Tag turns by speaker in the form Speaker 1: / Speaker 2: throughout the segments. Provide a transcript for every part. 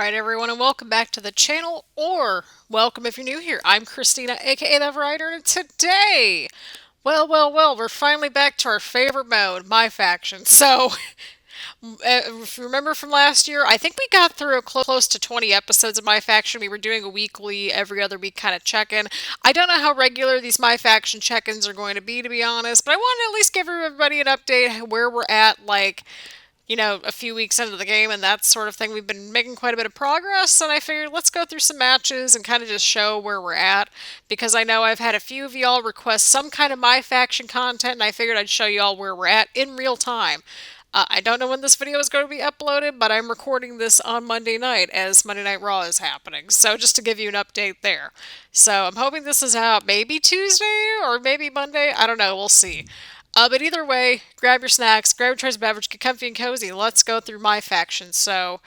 Speaker 1: Alright everyone, and welcome back to the channel, or welcome if you're new here. I'm Christina, aka The Writer, and today, well, we're finally back to our favorite mode, MyFaction. So, if you remember from last year, I think we got through close to 20 episodes of MyFaction. We were doing a weekly, every other week kind of check-in. I don't know how regular these MyFaction check-ins are going to be honest, but I wanted to at least give everybody an update where we're at, like, a few weeks into the game and that sort of thing. We've been making quite a bit of progress, and I figured let's go through some matches and kind of just show where we're at, because I know I've had a few of y'all request some kind of My Faction content, and I figured I'd show y'all where we're at in real time. I don't know when this video is going to be uploaded, but I'm recording this on Monday night as Monday Night Raw is happening, so just to give you an update there. So I'm hoping this is out maybe Tuesday or maybe Monday. I don't know, we'll see. But either way, grab your snacks, grab your choice beverage, get comfy and cozy. Let's go through My Faction. So,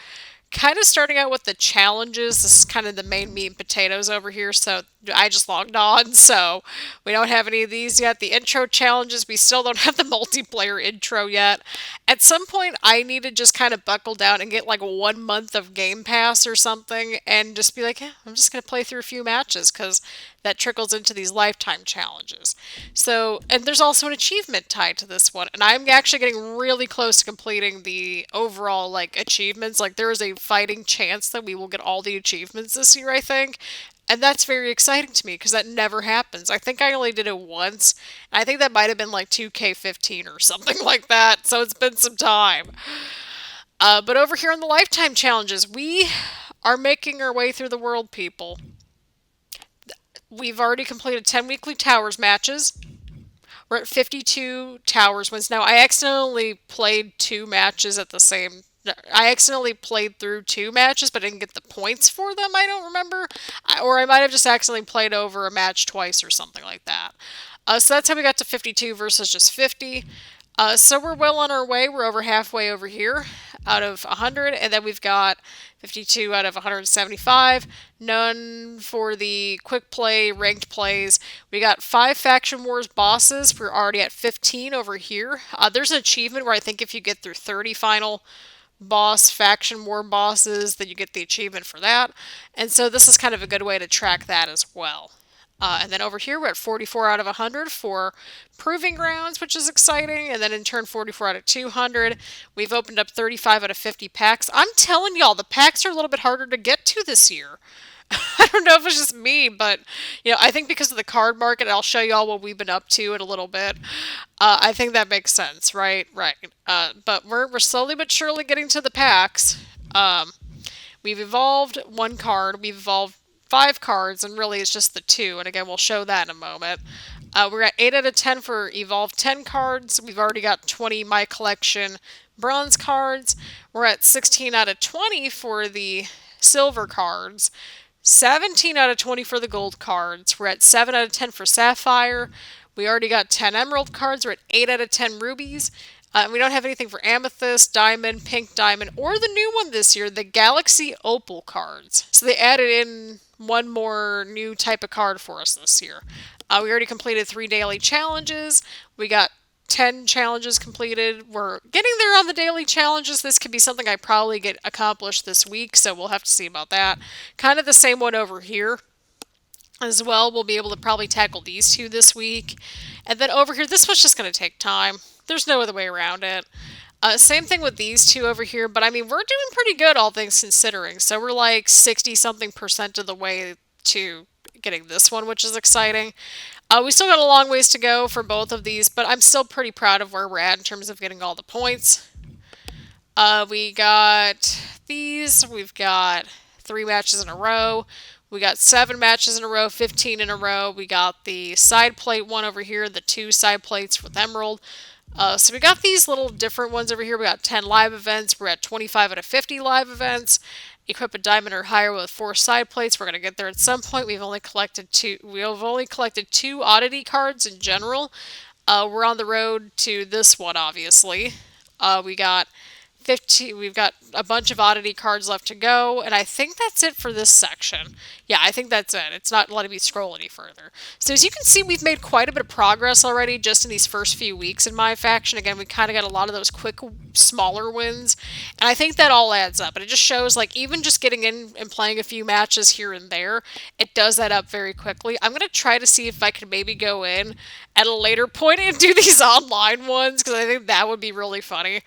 Speaker 1: kind of starting out with the challenges. This is kind of the main meat and potatoes over here. So, I just logged on, so we don't have any of these yet. The intro challenges, we still don't have the multiplayer intro yet. At some point, I need to just kind of buckle down and get like 1 month of Game Pass or something and just be like, yeah, I'm just going to play through a few matches, because that trickles into these lifetime challenges. So, and there's also an achievement tied to this one, and I'm actually getting really close to completing the overall, like, achievements. Like, there is a fighting chance that we will get all the achievements this year, I think. And that's very exciting to me, because that never happens. I think I only did it once. And I think that might have been like 2K15 or something like that. So it's been some time. But over here on the lifetime challenges, we are making our way through the world, people. We've already completed 10 weekly Towers matches. We're at 52 Towers wins. Now, I accidentally played two matches at the same... I accidentally played through two matches, but didn't get the points for them, I don't remember. Or I might have just accidentally played over a match twice or something like that. So that's how we got to 52 versus just 50. So we're well on our way. We're over halfway over here out of 100, and then we've got 52 out of 175. None for the quick play, ranked plays. We got 5 Faction Wars bosses. We're already at 15 over here. There's an achievement where I think if you get through 30 final boss Faction War bosses, then you get the achievement for that. And so this is kind of a good way to track that as well. And then over here, we're at 44 out of 100 for Proving Grounds, which is exciting. And then in turn, 44 out of 200. We've opened up 35 out of 50 packs. I'm telling y'all, the packs are a little bit harder to get to this year. I don't know if it's just me, but, I think because of the card market, I'll show y'all what we've been up to in a little bit. I think that makes sense, right? Right. But we're slowly but surely getting to the packs. We've evolved one card. We've evolved 5 cards, and really it's just the 2, and again, we'll show that in a moment. We're at 8 out of 10 for Evolved 10 cards. We've already got 20 My Collection bronze cards. We're at 16 out of 20 for the silver cards. 17 out of 20 for the gold cards. We're at 7 out of 10 for sapphire. We already got 10 emerald cards. We're at 8 out of 10 rubies. We don't have anything for amethyst, diamond, pink diamond, or the new one this year, the Galaxy Opal cards. So they added in one more new type of card for us this year. We already completed 3 daily challenges. We got 10 challenges completed. We're getting there on the daily challenges. This could be something I probably get accomplished this week, so we'll have to see about that. Kind of the same one over here as well. We'll be able to probably tackle these 2 this week. And then over here, this one's just going to take time. There's no other way around it. Same thing with these 2 over here, but I mean, we're doing pretty good, all things considering. So we're like 60-something% of the way to getting this one, which is exciting. We still got a long ways to go for both of these, but I'm still pretty proud of where we're at in terms of getting all the points. We got these. We've got 3 matches in a row. We got 7 matches in a row, 15 in a row. We got the side plate one over here, the 2 side plates with emerald. So we got these little different ones over here. We got 10 live events. We're at 25 out of 50 live events. Equip a diamond or higher with 4 side plates. We're going to get there at some point. We've only collected 2. We've only collected 2 oddity cards in general. We're on the road to this one, obviously. We got 15. We've got a bunch of oddity cards left to go, and I think that's it for this section. Yeah, I think that's it. It's not letting me scroll any further. So as you can see, we've made quite a bit of progress already just in these first few weeks in my faction. Again, we kind of got a lot of those quick, smaller wins, and I think that all adds up. And it just shows, like, even just getting in and playing a few matches here and there, it does add up very quickly. I'm going to try to see if I can maybe go in at a later point and do these online ones, because I think that would be really funny.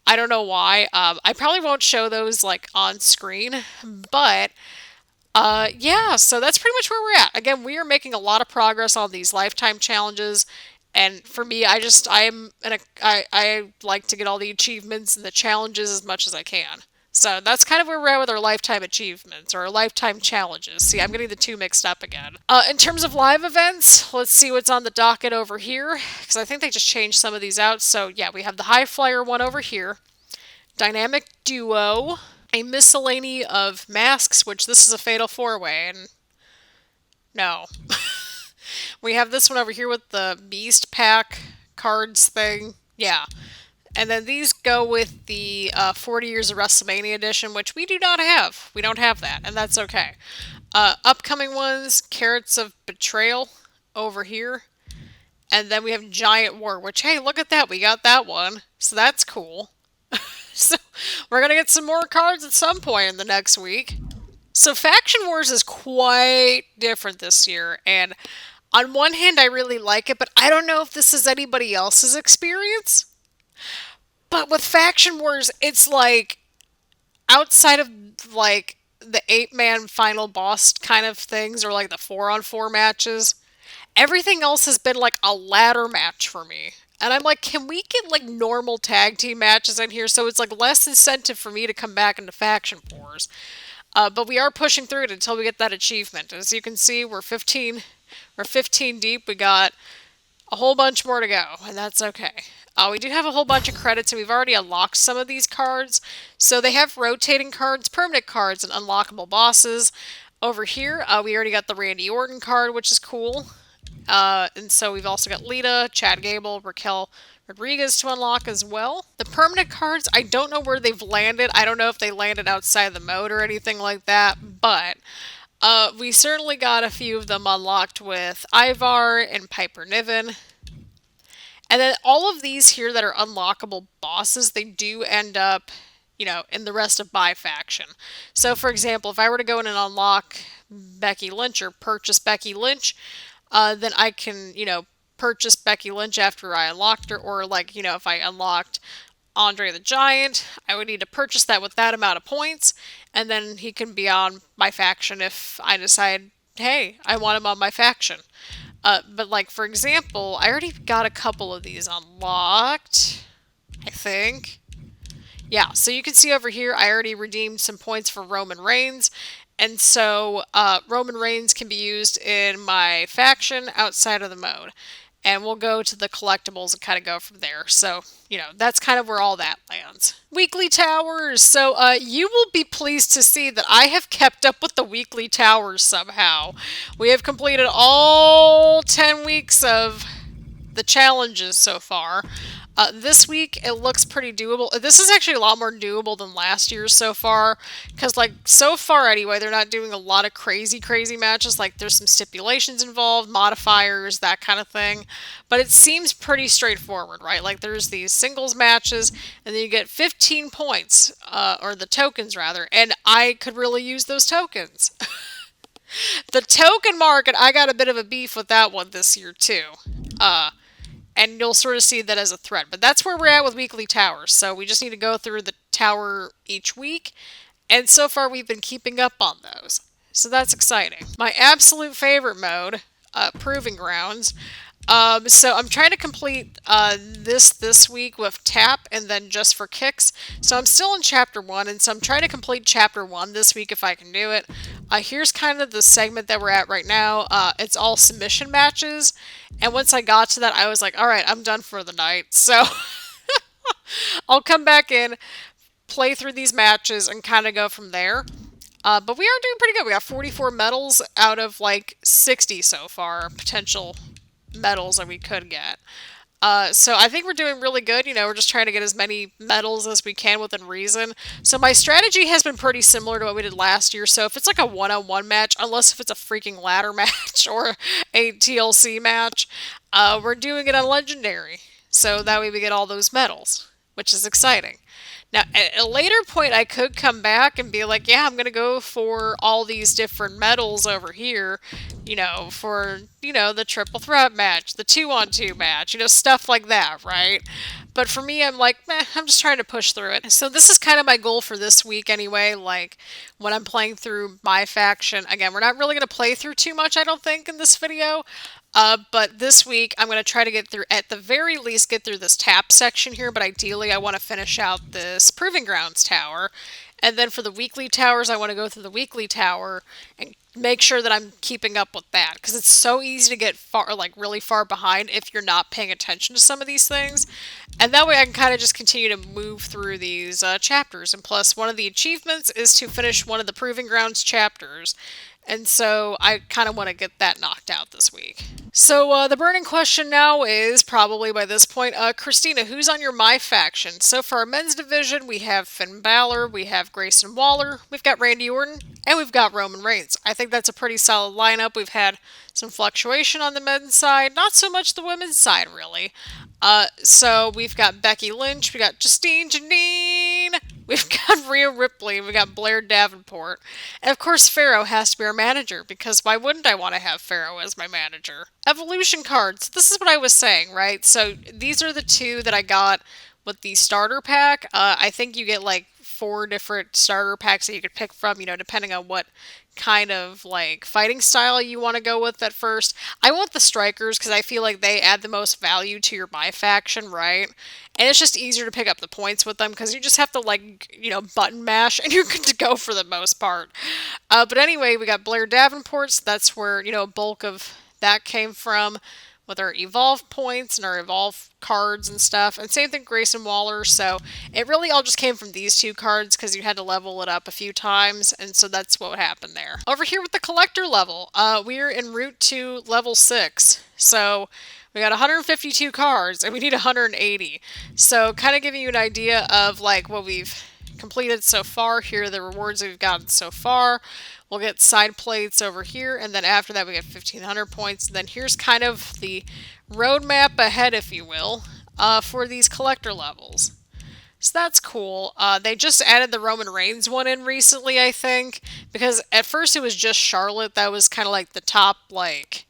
Speaker 1: I don't know why. I probably won't show those like on screen, but yeah, so that's pretty much where we're at. Again, we are making a lot of progress on these lifetime challenges, and for me, I like to get all the achievements and the challenges as much as I can. So that's kind of where we're at with our lifetime achievements or our lifetime challenges. See, I'm getting the two mixed up again. In terms of live events, let's see what's on the docket over here, because I think they just changed some of these out. So yeah, we have the high flyer one over here, dynamic duo, a miscellany of masks, which this is a fatal four-way, and no. We have this one over here with the beast pack cards thing. Yeah. And then these go with the 40 Years of WrestleMania edition, which we do not have. We don't have that, and that's okay. Upcoming ones, Carrots of Betrayal over here. And then we have Giant War, which, hey, look at that. We got that one. So that's cool. So we're going to get some more cards at some point in the next week. So Faction Wars is quite different this year, and on one hand, I really like it, but I don't know if this is anybody else's experience. But with Faction Wars, it's like, outside of like the 8-man final boss kind of things, or like the 4-on-4 matches, everything else has been like a ladder match for me. And I'm like, can we get like normal tag team matches in here so it's like less incentive for me to come back into Faction Wars? But we are pushing through it until we get that achievement. As you can see, we're 15 deep. We got a whole bunch more to go, and that's okay. We do have a whole bunch of credits, and we've already unlocked some of these cards. So they have rotating cards, permanent cards, and unlockable bosses. Over here, we already got the Randy Orton card, which is cool. And so we've also got Lita, Chad Gable, Raquel Rodriguez to unlock as well. The permanent cards, I don't know where they've landed. I don't know if they landed outside the mode or anything like that, but we certainly got a few of them unlocked with Ivar and Piper Niven. And then all of these here that are unlockable bosses, they do end up, you know, in the rest of my faction. So, for example, if I were to go in and unlock Becky Lynch or purchase Becky Lynch, then I can, you know, purchase Becky Lynch after I unlocked her, or like, you know, if I unlocked Andre the Giant, I would need to purchase that with that amount of points, and then he can be on my faction if I decide, hey, I want him on my faction. But like, for example, I already got a couple of these unlocked, I think. Yeah, so you can see over here, I already redeemed some points for Roman Reigns. And so Roman Reigns can be used in my faction outside of the mode. And we'll go to the collectibles and kind of go from there. So, you know, that's kind of where all that lands. Weekly towers. So you will be pleased to see that I have kept up with the weekly towers somehow. We have completed all 10 weeks of the challenges so far. This week, it looks pretty doable. This is actually a lot more doable than last year's so far. Because, like, so far anyway, they're not doing a lot of crazy matches. Like, there's some stipulations involved, modifiers, that kind of thing. But it seems pretty straightforward, right? Like, there's these singles matches, and then you get 15 points. Or the tokens, rather. And I could really use those tokens. The token market, I got a bit of a beef with that one this year, too. And you'll sort of see that as a threat. But that's where we're at with weekly towers. So we just need to go through the tower each week. And so far we've been keeping up on those. So that's exciting. My absolute favorite mode, Proving Grounds. So I'm trying to complete this week with tap and then just for kicks. So I'm still in chapter 1, and so I'm trying to complete chapter 1 this week if I can do it. Here's kind of the segment that we're at right now. It's all submission matches, and once I got to that, I was like, all right, I'm done for the night. So I'll come back in, play through these matches, and kind of go from there. But we are doing pretty good. We got 44 medals out of like 60 so far, potential medals that we could get. So I think we're doing really good. You know, we're just trying to get as many medals as we can within reason. So my strategy has been pretty similar to what we did last year. So if it's like a one-on-one match, unless if it's a freaking ladder match or a TLC match, we're doing it on legendary. So that way we get all those medals, which is exciting. Now, at a later point, I could come back and be like, yeah, I'm going to go for all these different medals over here, you know, for, you know, the triple threat match, the 2-on-2 match, you know, stuff like that, right? But for me, I'm like, meh, I'm just trying to push through it. So this is kind of my goal for this week anyway, like when I'm playing through my faction. Again, we're not really going to play through too much, I don't think, in this video. But this week, I'm going to try to get through, at the very least, get through this tap section here. But ideally, I want to finish out this Proving Grounds tower. And then for the weekly towers, I want to go through the weekly tower and make sure that I'm keeping up with that. Because it's so easy to get far, like really far behind if you're not paying attention to some of these things. And that way I can kind of just continue to move through these chapters. And plus, one of the achievements is to finish one of the Proving Grounds chapters. And so I kind of want to get that knocked out this week. So the burning question now is, probably by this point, Christina, who's on your MyFaction? So for our men's division, we have Finn Balor, we have Grayson Waller, we've got Randy Orton, and we've got Roman Reigns. I think that's a pretty solid lineup. We've had some fluctuation on the men's side, not so much the women's side, really. So we've got Becky Lynch, we got Justine Janine, we've got Rhea Ripley, we got Blair Davenport, and of course Pharaoh has to be our manager, because why wouldn't I want to have Pharaoh as my manager? Evolution cards, this is what I was saying, right? So these are the two that I got with the starter pack. I think you get like 4 different starter packs that you could pick from, you know, depending on what kind of like fighting style you want to go with at first. I want the strikers because I feel like they add the most value to your MyFaction, right? And it's just easier to pick up the points with them because you just have to like, you know, button mash and you're good to go for the most part. But anyway, we got Blair Davenport, so that's where, you know, a bulk of that came from, with our evolve points and our evolve cards and stuff. And same thing Grayson Waller. So it really all just came from these 2 cards because you had to level it up a few times. And so that's what happened there. Over here with the collector level, we're en route to level 6. So we got 152 cards and we need 180. So kind of giving you an idea of like what we've completed so far. Here are the rewards we've gotten so far. We'll get side plates over here, and then after that we get 1,500 points. And then here's kind of the roadmap ahead, if you will, for these collector levels. So that's cool. They just added the Roman Reigns one in recently, I think, because at first it was just Charlotte that was kind of like the top like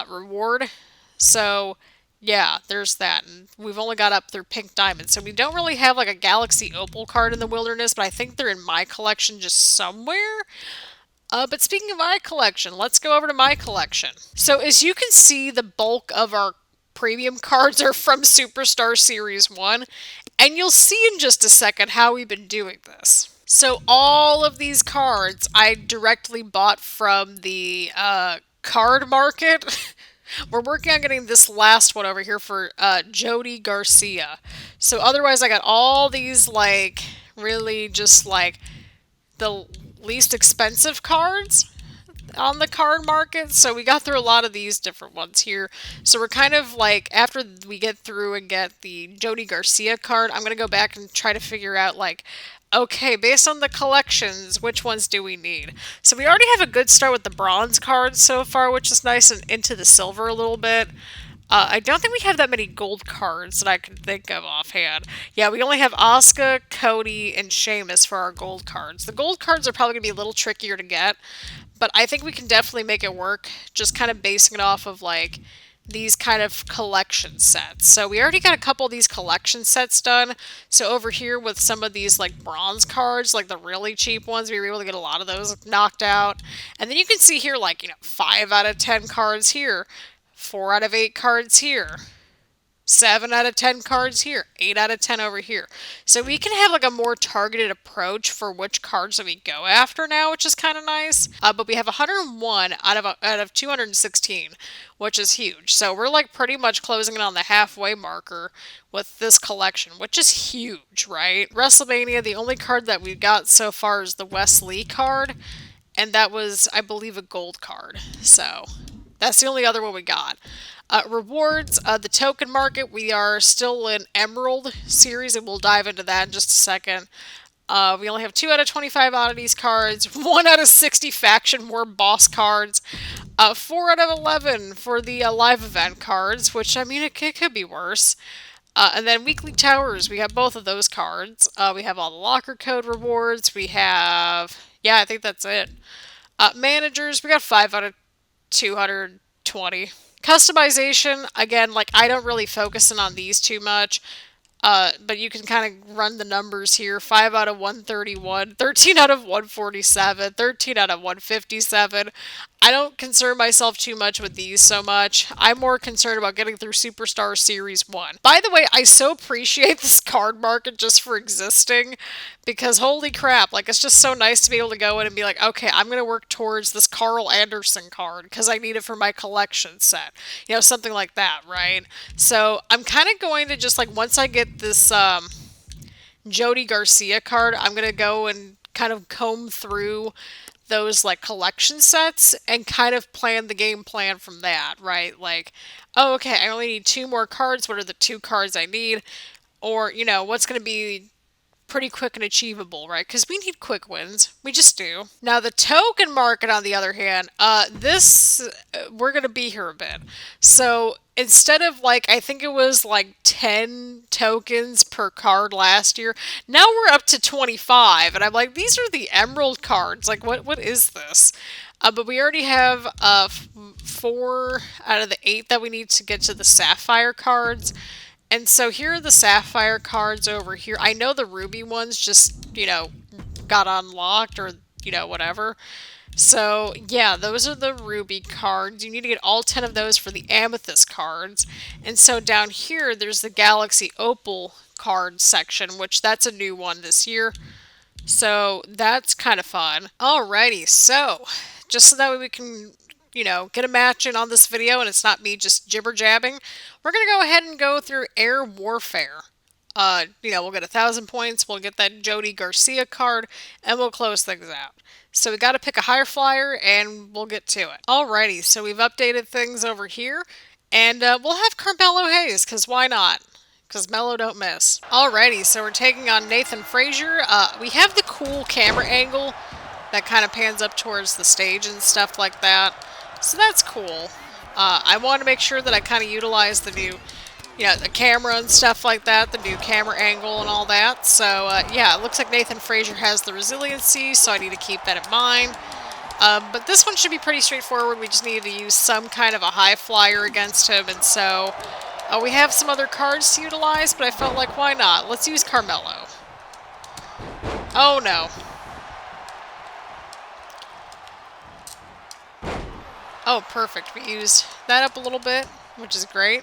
Speaker 1: reward. So yeah, there's that. And we've only got up through Pink Diamond. So we don't really have like a Galaxy Opal card in the Wilderness, but I think they're in my collection just somewhere. But speaking of my collection, let's go over to my collection. So as you can see, the bulk of our premium cards are from Superstar Series 1. And you'll see in just a second how we've been doing this. So all of these cards I directly bought from the card market. We're working on getting this last one over here for Jody Garcia. So otherwise I got all these like really just like the least expensive cards on the card market. So we got through a lot of these different ones here. So we're kind of like, after we get through and get the Jody Garcia card, I'm going to go back and try to figure out like, okay, based on the collections, which ones do we need? So we already have a good start with the bronze cards so far, which is nice, and into the silver a little bit. I don't think we have that many gold cards that I can think of offhand. Yeah, we only have Asuka, Cody, and Sheamus for our gold cards. The gold cards are probably going to be a little trickier to get, but I think we can definitely make it work, just kind of basing it off of, like, these kind of collection sets. So we already got a couple of these collection sets done. So over here with some of these like bronze cards, like the really cheap ones, we were able to get a lot of those knocked out. And then you can see here like, you know, 5 out of 10 cards here, 4 out of 8 cards here, 7 out of 10 cards here, 8 out of 10 over here. So we can have like a more targeted approach for which cards that we go after now, which is kind of nice. But we have 101 out of 216, which is huge. So we're like pretty much closing in on the halfway marker with this collection, which is huge, right? WrestleMania, the only card that we've got so far is the Wes Lee card, and that was, I believe, a gold card. So That's the only other one we got. Rewards, the token market, we are still in Emerald series, and we'll dive into that in just a second. We only have 2 out of 25 oddities cards, 1 out of 60 faction war boss cards, 4 out of 11 for the live event cards, which, I mean, it could be worse. And then weekly towers, we have both of those cards. We have all the locker code rewards. We have, yeah, I think that's it. Managers, we got 5 out of 220. Customization, again, like, I don't really focus in on these too much. But you can kind of run the numbers here. 5 out of 131, 13 out of 147, 13 out of 157. I don't concern myself too much with these so much. I'm more concerned about getting through Superstar Series 1. By the way, I so appreciate this card market just for existing, because holy crap, like, it's just so nice to be able to go in and be like, okay, I'm going to work towards this Carl Anderson card because I need it for my collection set. You know, something like that, right? So I'm kind of going to just, like, once I get this Jody Garcia card, I'm going to go and kind of comb through those, like, collection sets and kind of plan the game plan from that, right? Like, oh, okay, I only need 2 more cards. What are the 2 cards I need? Or, you know, what's going to be pretty quick and achievable, right? Because we need quick wins. We just do. Now, the token market, on the other hand, we're going to be here a bit. So, instead of, like, I think it was, like, 10 tokens per card last year, now we're up to 25. And I'm like, these are the emerald cards. Like, what is this? But we already have 4 out of the 8 that we need to get to the sapphire cards. And so here are the sapphire cards over here. I know the ruby ones just, you know, got unlocked or, you know, whatever. So, yeah, those are the ruby cards. You need to get all 10 of those for the amethyst cards. And so down here, there's the galaxy opal card section, which that's a new one this year. So that's kind of fun. Alrighty, so just so that way we can, you know, get a match in on this video and it's not me just jibber jabbing, we're going to go ahead and go through air warfare. You know, we'll get 1,000 points, we'll get that Jody Garcia card, and we'll close things out. So we got to pick a higher flyer and we'll get to it. Alrighty, so we've updated things over here, and we'll have Carmelo Hayes, because why not? Because Mello don't miss. Alrighty, so we're taking on Nathan Frazer. We have the cool camera angle that kind of pans up towards the stage and stuff like that. So that's cool. I want to make sure that I kind of utilize the new, you know, the camera and stuff like that, the new camera angle and all that. So, yeah, it looks like Nathan Frazer has the resiliency, so I need to keep that in mind. But this one should be pretty straightforward. We just need to use some kind of a high flyer against him, and so we have some other cards to utilize, but I felt like, why not? Let's use Carmelo. Oh, no. Oh, perfect. We used that up a little bit, which is great.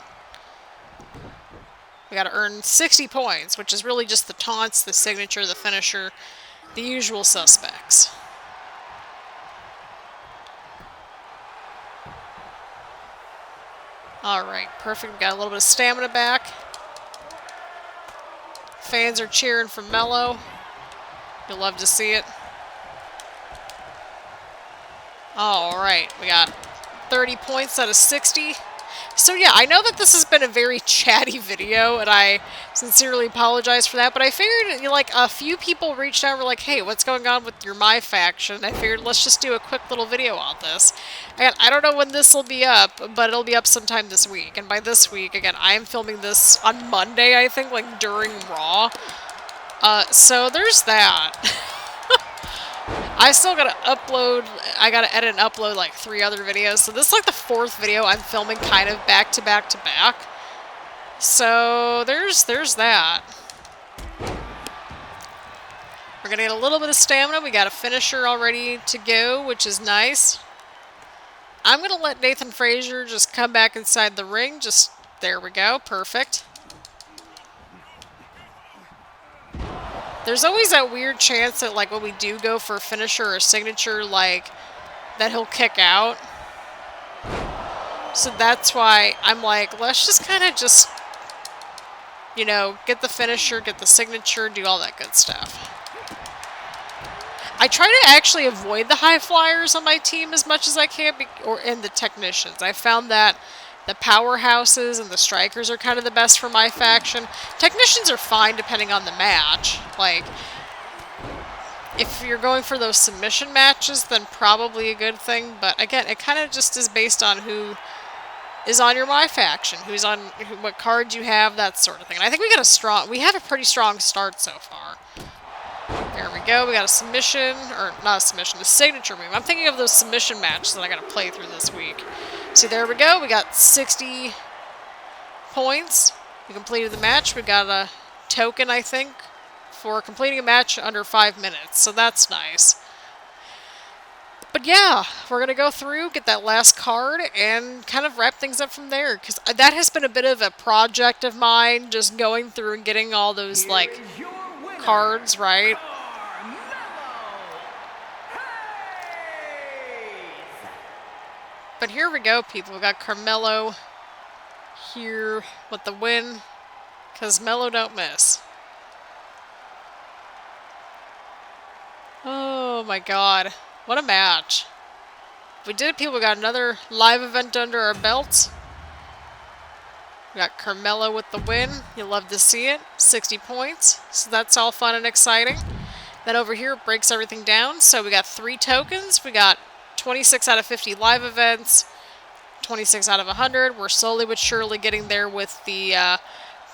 Speaker 1: We got to earn 60 points, which is really just the taunts, the signature, the finisher, the usual suspects. Alright, perfect. We got a little bit of stamina back. Fans are cheering for Mello. You'll love to see it. Alright, we got 30 points out of 60. So yeah, I know that this has been a very chatty video, and I sincerely apologize for that, but I figured, like, a few people reached out and were like, hey, what's going on with your MyFaction? I figured, let's just do a quick little video on this. And I don't know when this will be up, but it'll be up sometime this week. And by this week, again, I am filming this on Monday, I think, like, during Raw. So there's that. I still gotta upload, I gotta edit and upload like 3 other videos, so this is like the 4th video I'm filming kind of back to back to back. So there's that. We're gonna get a little bit of stamina, we got a finisher all ready to go, which is nice. I'm gonna let Nathan Frazer just come back inside the ring, just, there we go, perfect. There's always that weird chance that, like, when we do go for a finisher or a signature, like, that he'll kick out. So that's why I'm like, let's just kind of just, you know, get the finisher, get the signature, do all that good stuff. I try to actually avoid the high flyers on my team as much as I can, or in the technicians. I found that the powerhouses and the strikers are kind of the best for my faction. Technicians are fine depending on the match. Like, if you're going for those submission matches, then probably a good thing. But again, it kind of just is based on who is on your MyFaction, who's on what cards you have, that sort of thing. And I think we have a pretty strong start so far. There we go. We got a submission, or not a submission, the signature move. I'm thinking of those submission matches that I got to play through this week. See, there we go. We got 60 points. We completed the match. We got a token, I think, for completing a match under 5 minutes. So that's nice. But yeah, we're going to go through, get that last card, and kind of wrap things up from there. Because that has been a bit of a project of mine, just going through and getting all those, like, cards, right? But here we go, people. We got Carmelo here with the win, because Melo don't miss. Oh my god. What a match. We did it, people. We got another live event under our belts. We got Carmelo with the win. You'll love to see it. 60 points. So that's all fun and exciting. Then over here, it breaks everything down. So we got 3 tokens. We got 26 out of 50 live events. 26 out of 100. We're slowly but surely getting there with the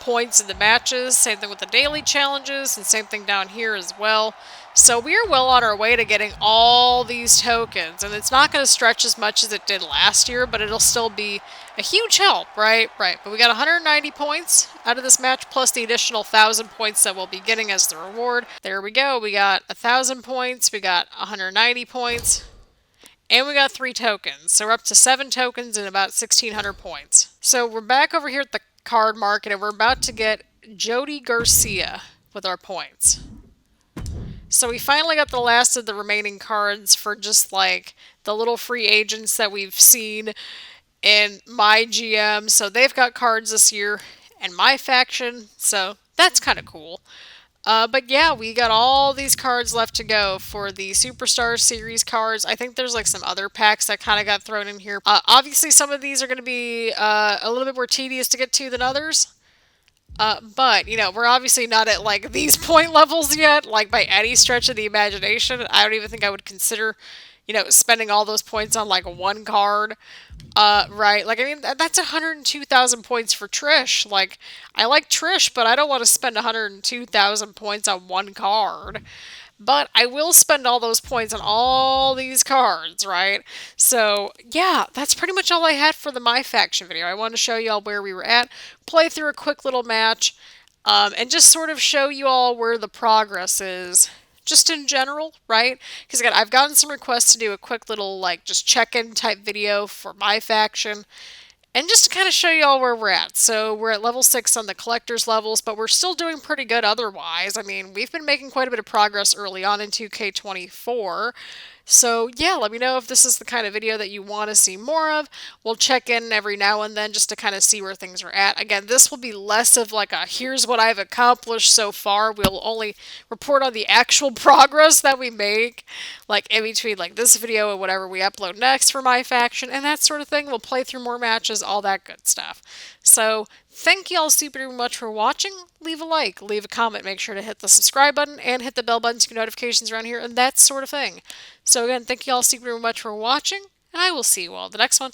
Speaker 1: points in the matches. Same thing with the daily challenges. And same thing down here as well. So we are well on our way to getting all these tokens. And it's not going to stretch as much as it did last year, but it'll still be a huge help, right? Right. But we got 190 points out of this match, plus the additional 1,000 points that we'll be getting as the reward. There we go. We got 1,000 points. We got 190 points. And we got 3 tokens. So we're up to 7 tokens and about 1,600 points. So we're back over here at the card market, and we're about to get Jody Garcia with our points. So we finally got the last of the remaining cards for just like the little free agents that we've seen in my GM. So they've got cards this year and MyFaction. So that's kind of cool. But yeah, we got all these cards left to go for the Superstar Series cards. I think there's like some other packs that kind of got thrown in here. Obviously, some of these are going to be a little bit more tedious to get to than others. But, you know, we're obviously not at, like, these point levels yet, like, by any stretch of the imagination. I don't even think I would consider, you know, spending all those points on, like, one card, right? Like, I mean, that's 102,000 points for Trish. Like, I like Trish, but I don't want to spend 102,000 points on one card. But I will spend all those points on all these cards, right? So, yeah, that's pretty much all I had for the MyFaction video. I wanted to show you all where we were at, play through a quick little match, and just sort of show you all where the progress is, just in general, right? Because, again, I've gotten some requests to do a quick little, like, just check-in type video for MyFaction. And just to kind of show you all where we're at. So we're at level 6 on the collector's levels, but we're still doing pretty good otherwise. I mean, we've been making quite a bit of progress early on in 2K24. So yeah, let me know if this is the kind of video that you want to see more of. We'll check in every now and then just to kind of see where things are at. Again, this will be less of like a here's what I've accomplished so far. We'll only report on the actual progress that we make, like in between like this video and whatever we upload next for MyFaction and that sort of thing. We'll play through more matches, all that good stuff. So thank you all super much for watching. Leave a like, leave a comment, make sure to hit the subscribe button and hit the bell button to get notifications around here and that sort of thing. So again, thank you all super much for watching, and I will see you all in the next one.